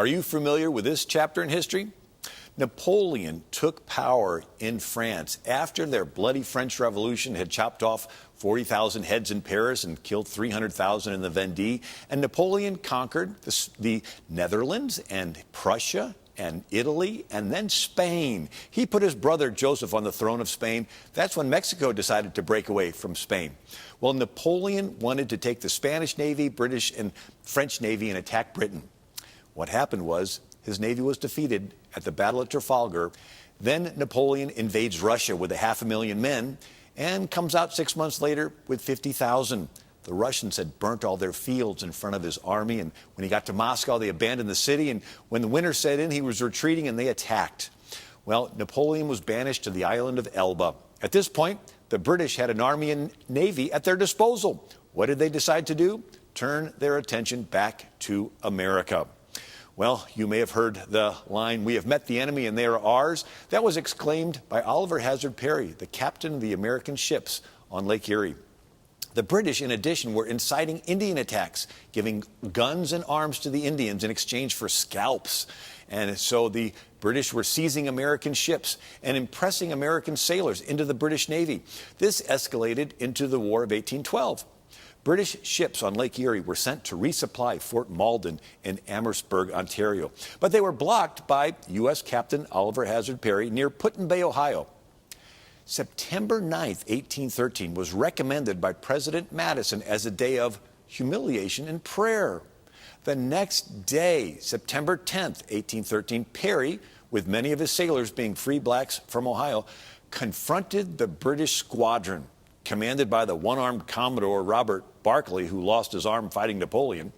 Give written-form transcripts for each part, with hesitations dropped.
Are you familiar with this chapter in history? Napoleon took power in France after their bloody French Revolution had chopped off 40,000 heads in Paris and killed 300,000 in the Vendée. And Napoleon conquered the Netherlands and Prussia and Italy and then Spain. He put his brother Joseph on the throne of Spain. That's when Mexico decided to break away from Spain. Well, Napoleon wanted to take the Spanish Navy, British and French Navy and attack Britain. What happened was his navy was defeated at the Battle of Trafalgar. Then Napoleon invades Russia with 500,000 men and comes out 6 months later with 50,000. The Russians had burnt all their fields in front of his army, and when he got to Moscow, they abandoned the city, and when the winter set in, he was retreating and they attacked. Well, Napoleon was banished to the island of Elba. At this point, the British had an army and navy at their disposal. What did they decide to do? Turn their attention back to America. Well, you may have heard the line, "We have met the enemy and they are ours." That was exclaimed by Oliver Hazard Perry, the captain of the American ships on Lake Erie. The British, in addition, were inciting Indian attacks, giving guns and arms to the Indians in exchange for scalps. And so the British were seizing American ships and impressing American sailors into the British Navy. This escalated into the War of 1812. British ships on Lake Erie were sent to resupply Fort Malden in Amherstburg, Ontario. But they were blocked by U.S. Captain Oliver Hazard Perry near Put-in Bay, Ohio. September 9th, 1813 was recommended by President Madison as a day of humiliation and prayer. The next day, September 10th, 1813, Perry, with many of his sailors being free blacks from Ohio, confronted the British squadron, commanded by the one-armed Commodore Robert Barclay, who lost his arm fighting Napoleon.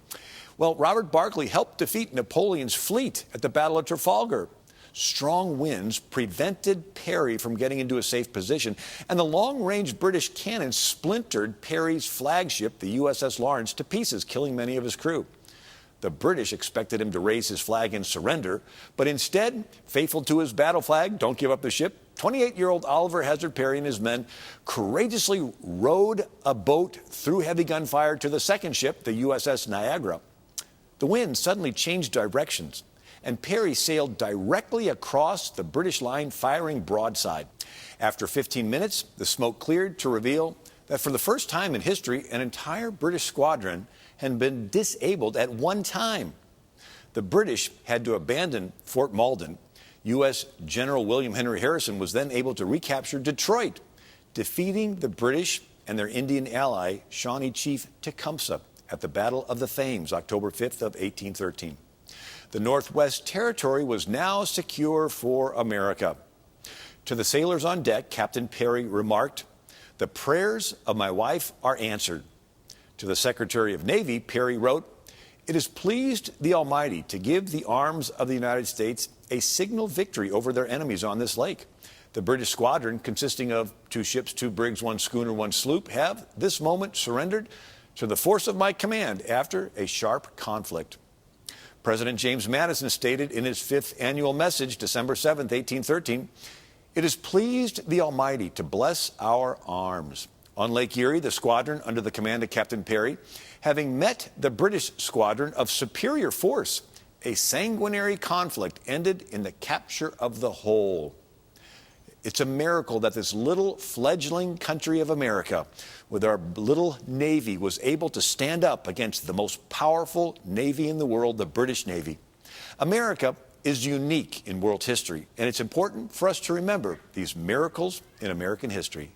Well, Robert Barclay helped defeat Napoleon's fleet at the Battle of Trafalgar. Strong winds prevented Perry from getting into a safe position, and the long-range British cannon splintered Perry's flagship, the USS Lawrence, to pieces, killing many of his crew. The British expected him to raise his flag and surrender, but instead, faithful to his battle flag, "Don't give up the ship," 28-year-old Oliver Hazard Perry and his men courageously rowed a boat through heavy gunfire to the second ship, the USS Niagara. The wind suddenly changed directions, and Perry sailed directly across the British line, firing broadside. After 15 minutes, the smoke cleared to reveal that for the first time in history, an entire British squadron had been disabled at one time. The British had to abandon Fort Malden. U.S. General William Henry Harrison was then able to recapture Detroit, defeating the British and their Indian ally, Shawnee Chief Tecumseh, at the Battle of the Thames, October 5th of 1813. The Northwest Territory was now secure for America. To the sailors on deck, Captain Perry remarked, "The prayers of my wife are answered." To the Secretary of Navy, Perry wrote, "It has pleased the Almighty to give the arms of the United States a signal victory over their enemies on this lake. The British squadron, consisting of 2 ships, 2 brigs, 1 schooner, 1 sloop, have this moment surrendered to the force of my command after a sharp conflict." President James Madison stated in his 5th annual message, December 7th, 1813, "It has pleased the Almighty to bless our arms." On Lake Erie, the squadron, under the command of Captain Perry, having met the British squadron of superior force, a sanguinary conflict ended in the capture of the whole. It's a miracle that this little fledgling country of America, with our little Navy, was able to stand up against the most powerful Navy in the world, the British Navy. America is unique in world history, and it's important for us to remember these miracles in American history.